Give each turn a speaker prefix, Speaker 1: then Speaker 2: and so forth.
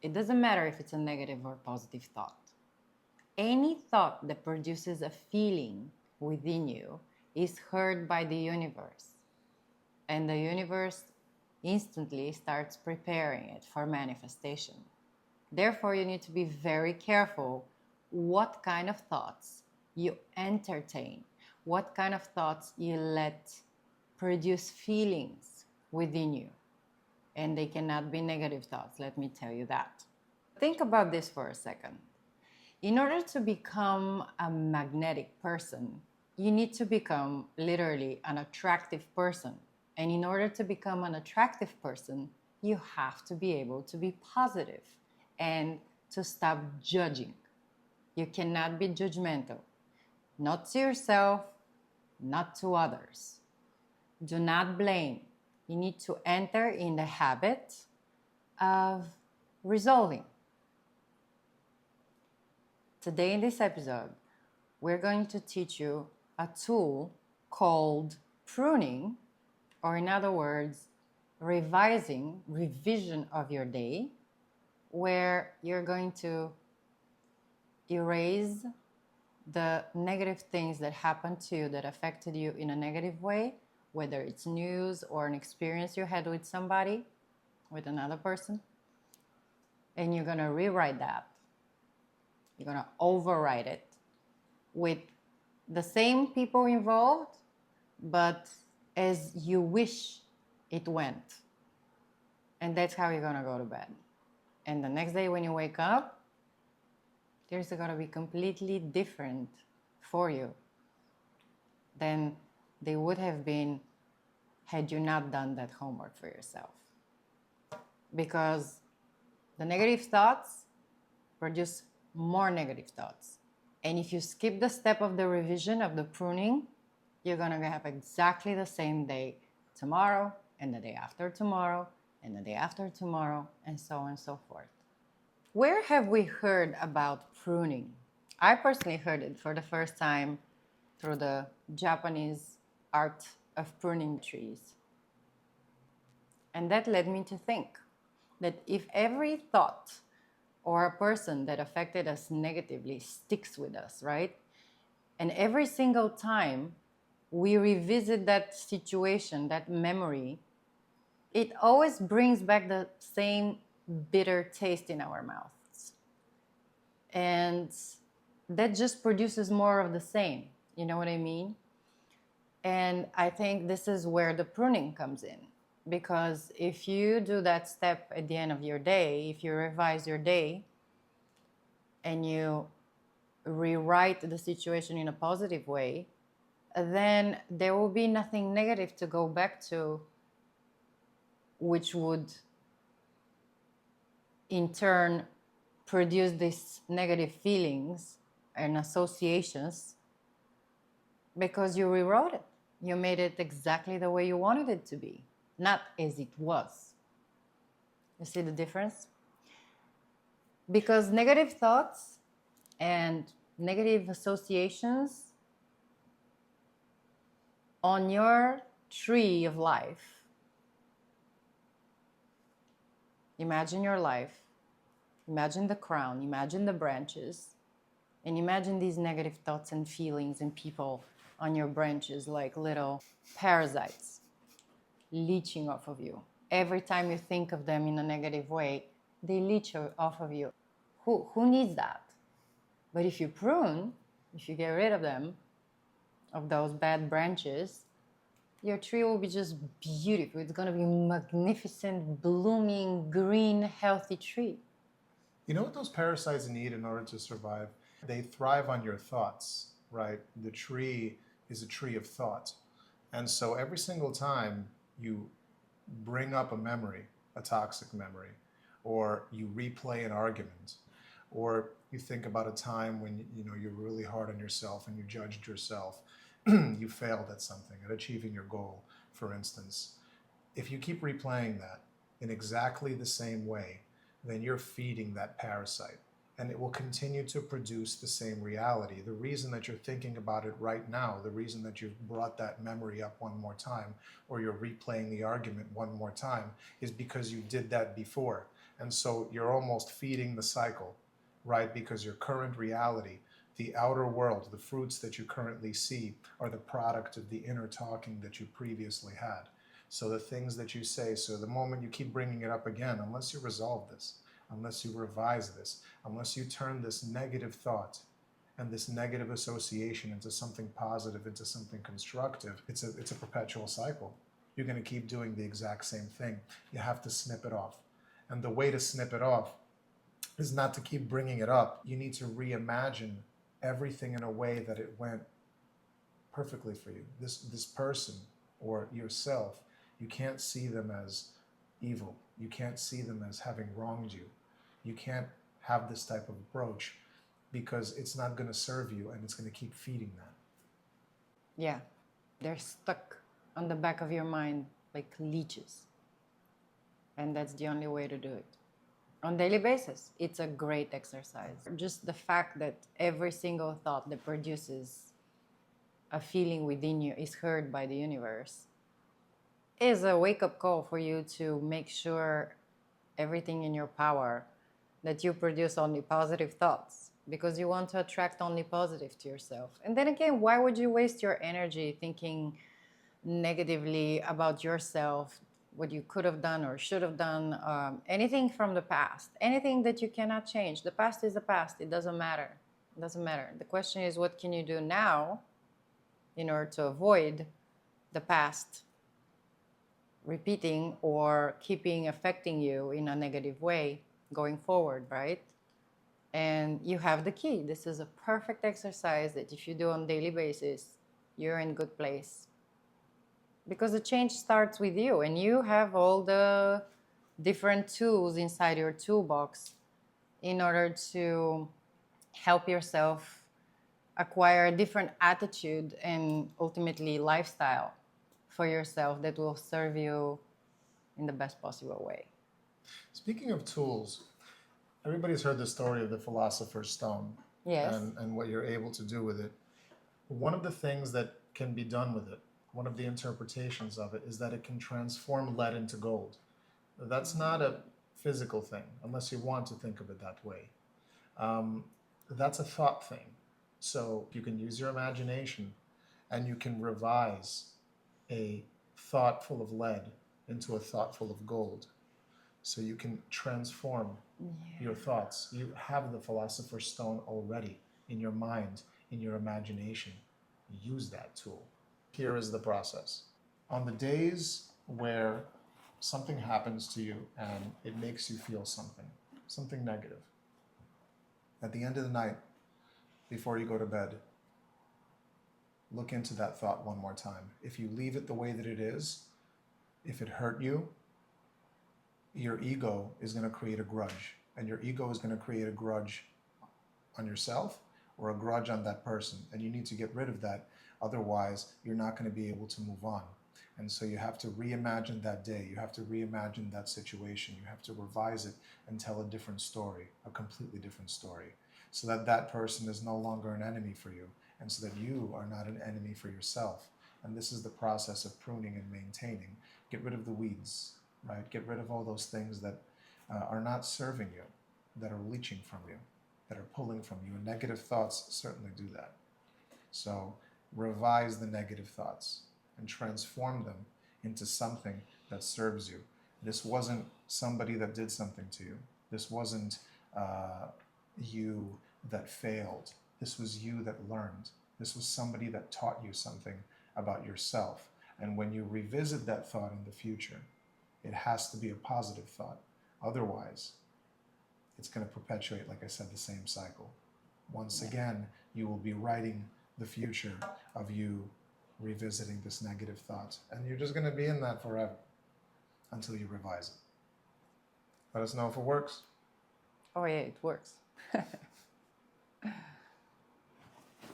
Speaker 1: It doesn't matter if it's a negative or positive thought. Any thought that produces a feeling within you is heard by the universe. And the universe instantly starts preparing it for manifestation. Therefore, you need to be very careful what kind of thoughts you entertain, what kind of thoughts you let produce feelings within you. And they cannot be negative thoughts, let me tell you that. Think about this for a second. In order to become a magnetic person, you need to become literally an attractive person. And in order to become an attractive person, you have to be able to be positive and to stop judging. You cannot be judgmental, not to yourself, not to others. Do not blame. You need to enter in the habit of resolving. Today in this episode, we're going to teach you a tool called pruning, or in other words, revision of your day, where you're going to erase the negative things that happened to you that affected you in a negative way, whether it's news or an experience you had with somebody, with another person, and you're going to rewrite that. You're going to overwrite it with the same people involved, but as you wish it went. And that's how you're going to go to bed. And the next day when you wake up, things are going to be completely different for you than they would have been had you not done that homework for yourself. Because the negative thoughts produce more negative thoughts. And if you skip the step of the revision, of the pruning, you're going to have exactly the same day tomorrow, and the day after tomorrow, and the day after tomorrow, and so on and so forth. Where have we heard about pruning? I personally heard it for the first time through the Japanese art of pruning trees. And that led me to think that if every thought or a person that affected us negatively sticks with us, right? And every single time we revisit that situation, that memory, it always brings back the same bitter taste in our mouths. And that just produces more of the same. You know what I mean? And I think this is where the pruning comes in. Because if you do that step at the end of your day, if you revise your day and you rewrite the situation in a positive way, then there will be nothing negative to go back to, which would in turn produce these negative feelings and associations, because you rewrote it. You made it exactly the way you wanted it to be, not as it was. You see the difference? Because negative thoughts and negative associations on your tree of life, imagine your life, imagine the crown, imagine the branches, and imagine these negative thoughts and feelings and people on your branches like little parasites leeching off of you. Every time you think of them in a negative way, they leech off of you. Who needs that? But if you prune, if you get rid of them, of those bad branches, your tree will be just beautiful. It's going to be a magnificent, blooming, green, healthy tree.
Speaker 2: You know what those parasites need in order to survive? They thrive on your thoughts, right? The tree is a tree of thought. And so every single time you bring up a memory, a toxic memory, or you replay an argument, or you think about a time when you're really hard on yourself and you judged yourself, you failed at something, at achieving your goal, for instance. If you keep replaying that in exactly the same way, then you're feeding that parasite, and it will continue to produce the same reality. The reason that you're thinking about it right now, the reason that you've brought that memory up one more time, or you're replaying the argument one more time, is because you did that before. And so you're almost feeding the cycle, right? Because your current reality, the outer world, the fruits that you currently see are the product of the inner talking that you previously had. So the things that you say, so the moment you keep bringing it up again, unless you resolve this, unless you revise this, unless you turn this negative thought and this negative association into something positive, into something constructive, it's a perpetual cycle. You're going to keep doing the exact same thing. You have to snip it off. And the way to snip it off is not to keep bringing it up. You need to reimagine everything in a way that it went perfectly for you. This person or yourself, you can't see them as evil. You can't see them as having wronged you. You can't have this type of approach because it's not going to serve you and it's going to keep feeding that.
Speaker 1: Yeah, they're stuck on the back of your mind like leeches. And that's the only way to do it. On a daily basis, it's a great exercise. Just the fact that every single thought that produces a feeling within you is heard by the universe is a wake-up call for you to make sure everything in your power that you produce only positive thoughts, because you want to attract only positive to yourself. And then again, why would you waste your energy thinking negatively about yourself, what you could have done or should have done, anything from the past, anything that you cannot change? The past is the past. It doesn't matter. It doesn't matter. The question is, what can you do now in order to avoid the past repeating or keeping affecting you in a negative way going forward, right? And you have the key. This is a perfect exercise that if you do on a daily basis, you're in a good place. Because the change starts with you, and you have all the different tools inside your toolbox in order to help yourself acquire a different attitude and ultimately lifestyle for yourself that will serve you in the best possible way.
Speaker 2: Speaking of tools, everybody's heard the story of the Philosopher's Stone.
Speaker 1: Yes.
Speaker 2: And what you're able to do with it. One of the things that can be done with it, one of the interpretations of it, is that it can transform lead into gold. That's not a physical thing, unless you want to think of it that way. That's a thought thing. So you can use your imagination and you can revise a thought full of lead into a thought full of gold. So you can transform your thoughts. You have the Philosopher's Stone already in your mind, in your imagination. Use that tool. Here is the process. On the days where something happens to you and it makes you feel something negative, at the end of the night, before you go to bed, look into that thought one more time. If you leave it the way that it is, if it hurt you, your ego is going to create a grudge. And your ego is going to create a grudge on yourself or a grudge on that person. And you need to get rid of that. Otherwise, you're not going to be able to move on. And so you have to reimagine that day. You have to reimagine that situation. You have to revise it and tell a different story, a completely different story, so that that person is no longer an enemy for you, and so that you are not an enemy for yourself. And this is the process of pruning and maintaining. Get rid of the weeds, right? Get rid of all those things that are not serving you, that are leeching from you, that are pulling from you. And negative thoughts certainly do that. So revise the negative thoughts and transform them into something that serves you. This wasn't somebody that did something to you. This wasn't you that failed. This was you that learned. This was somebody that taught you something about yourself. And when you revisit that thought in the future, it has to be a positive thought. Otherwise, it's going to perpetuate, like I said, the same cycle. Once again, you will be writing the future of you revisiting this negative thought. And you're just going to be in that forever until you revise it. Let us know if it works.
Speaker 1: Oh yeah, it works.